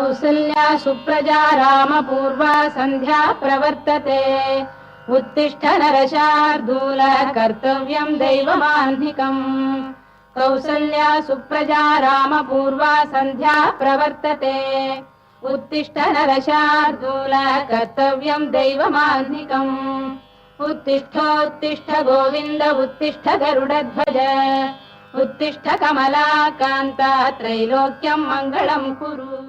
कौसल्या सुप्रजा रामपूर्वा सन्ध्या प्रवर्तते उत्तिष्ठ नरशार्दूल कर्तव्यं दैवमान्धिकम् कौसल्या सुप्रजा रामपूर्वा सन्ध्या प्रवर्तते उत्तिष्ठ नरशार्दूल कर्तव्यं दैवमान्धिकम् उत्तिष्ठोत्तिष्ठ गोविन्द उत्तिष्ठ गरुडध्वज उत्तिष्ठ कमलाकान्त त्रैलोक्यं मङ्गलं कुरु।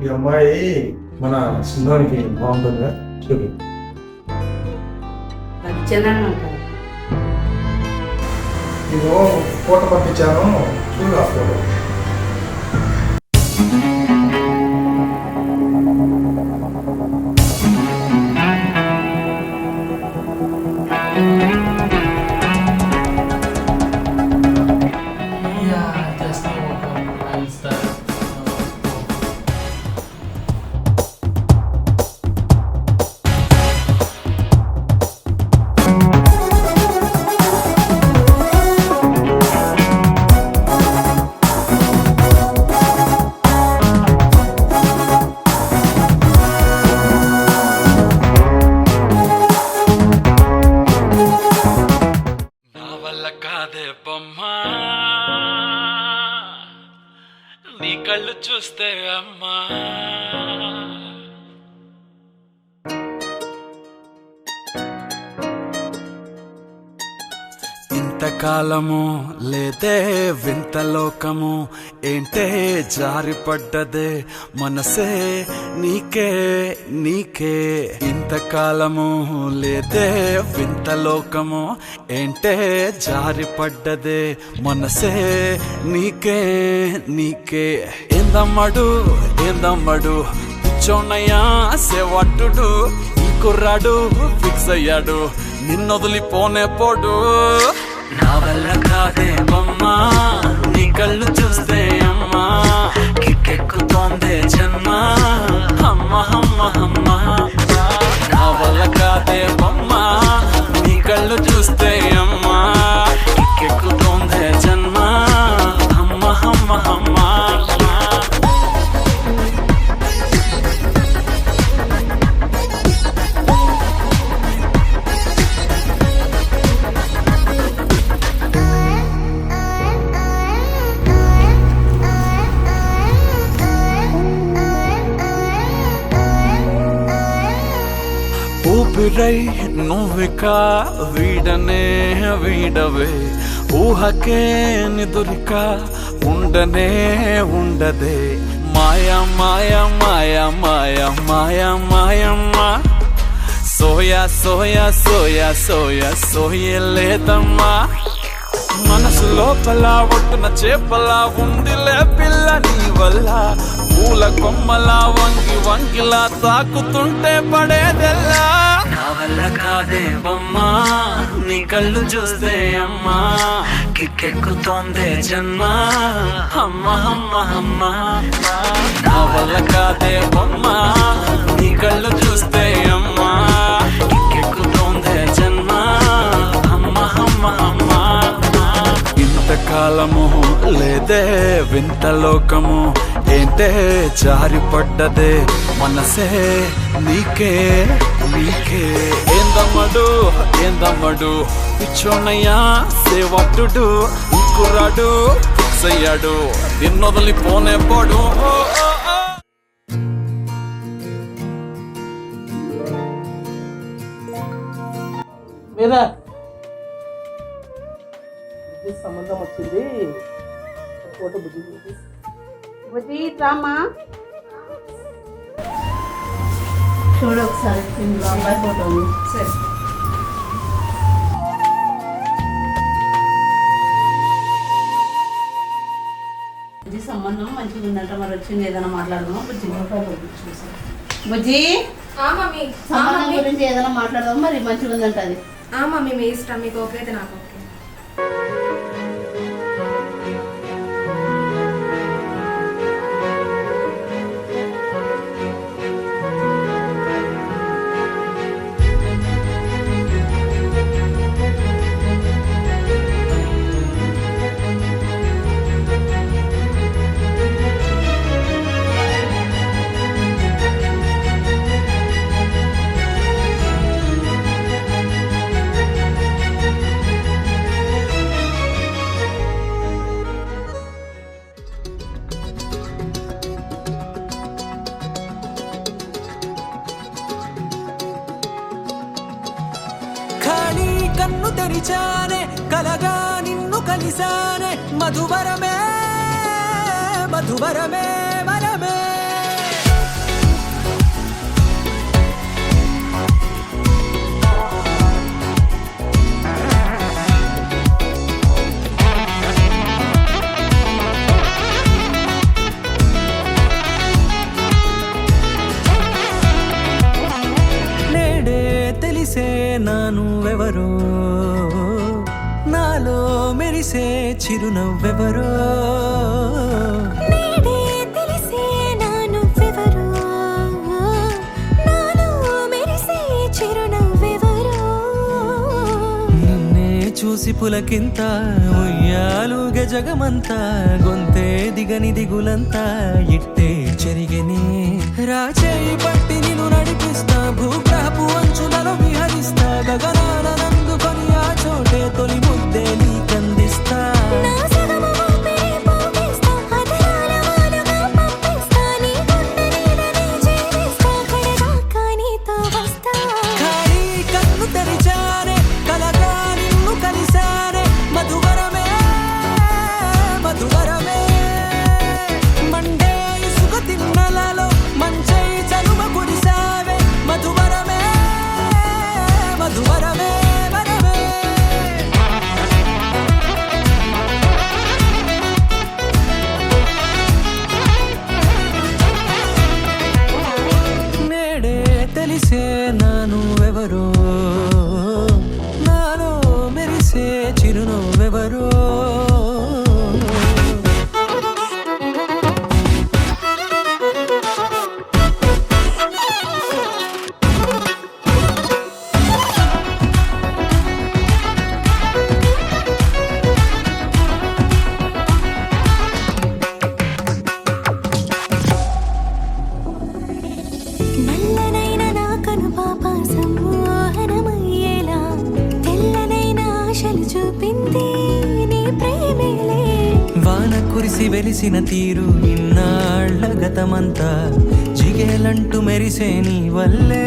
ఈ అమ్మాయి మన సింహానికి బాగుంటుందా చూడు. నేను ఫోటో పంపించాను చూడు ఆ ఫోటో. నీ కళ్ళు చూస్తే అమ్మా ఇంతకాలము లేదే వింత లోకము ఏంటే జారిపడ్డదే మనసే నీకే నీకే ఇంతకాలము లేదే వింత లోకము ఏంటే జారిపడ్డదే మనసే నీకే నీకే ఏందమ్మడు ఏందమ్మడు పిచ్చోన్నయ్యా సేవట్టుడు ఈ కుర్రాడు ఫిక్స్ అయ్యాడు నిన్నొదిలిపోనే పోడు నా వల్ల కాదే బొమ్మా నీ కళ్ళు చూస్తే అమ్మా కిక్కెక్కుతోందే జన్మ అమ్మ అమ్మ అమ్మ నా వల్ల కాదే బొమ్మా నీ కళ్ళు చూస్తే అమ్మా కిక్కెక్కుతోందే జన్మ అమ్మ అమ్మ అమ్మ ఊపిరై నువ్విక వీడనే వీడవే ఊహకే నిదురిక ఉండనే ఉండదే మాయా మాయా మాయా మాయా మాయా మాయమ్మ సోయా సోయా సోయా సోయా సోయలేదమ్మా మనసు లోపల ఒట్టున చేపలా ఉందిలే పిల్ల నీ వల్ల పూల కొమ్మలా వంగి వంగిలా తాకుతుంటే పడేదెల్లా నా వల్ల కాదే బొమ్మా నీ కళ్ళు చూస్తే అమ్మా కిక్కెక్కుతోందే జన్మ అమ్మ అమ్మ అమ్మ నా వల్ల కాదే బొమ్మా నీ కళ్ళు చూస్తే అమ్మా కిక్కెక్కుతోందే జన్మ అమ్మ అమ్మ అమ్మ ఇంతకాలము లేదే వింత లోకము ఏంటే జారిపడ్డదే మనసే నీకే నీకే ఏందమ్మడు ఏందమ్మడు పిచ్చోన్నయ్యా సేవట్టుడు ఇంకురాడు ఫిక్స్ అయ్యాడు నిన్నొదిలిపోనే పోడు సంబంధం వచ్చింది ఫోటో బుద్ధి బుద్ధి రామా చూడు ఒకసారి అబ్బాయి ఫోటో సరే బుజ్జి సంబంధం మంచిగా ఉందంట మరి వచ్చింది ఏదైనా మాట్లాడదామా బుజ్జి బుజ్జి సంబంధం గురించి ఏదైనా మాట్లాడదామా మరి మంచిగా ఉందంట అది మమ్మీ మీ ఇష్టం మీకు ఓకే అయితే నాకు ఓకే తెరిచానే కలగా నిన్ను కలిసానే మధువరమే మధువరమే వరమే తెలిసే నానువెవరో నాలో మెరిసే చిరునవ్వెవరో నేడే తెలిసే నానువెవరో నాలో మెరిసే చిరునవ్వెవరో నిన్నే చూసి పులకింత ఉయ్యాలుగ జగమంతా గొంతే దిగని దిగులంతా ఇట్టే చెరిగెనే రాచేయి పట్టి నిన్ను నడిపిస్తా భూగ్రహపు అంచులలో విహరిస్తా గగనాల నందుకొని ఆ చోటే తొలి ముద్దే నీకందిస్తా నా సగము ఊపిరి పోగిస్తా అదరాల వాలుగా పంపిస్తా నీ గుండె నీడనే జీవిస్తా కడదాకా నీతో వస్తా ఖాళీ కన్ను తెరిచానే కలగా నిన్ను కలిసానే మధువరమే మధువరమే మండే ఇసుక తిన్నలలో మంచై చలువ కురిసావే మధువరమే మధువరమే వరమే నేడే తెలిసే నానువెవరో నాలో మెరిసే చిరునవ్వెవరో నల్లనైన నా కనుపాప సమ్మోహనమయ్యేలా తెల్లనైన ఆశలు చూపింది నీ ప్రేమేలే వాన కురిసి వెలిసిన తీరు ఇన్నాళ్ల గతమంతా జిగేలంటూ మెరిసే నీ వల్లే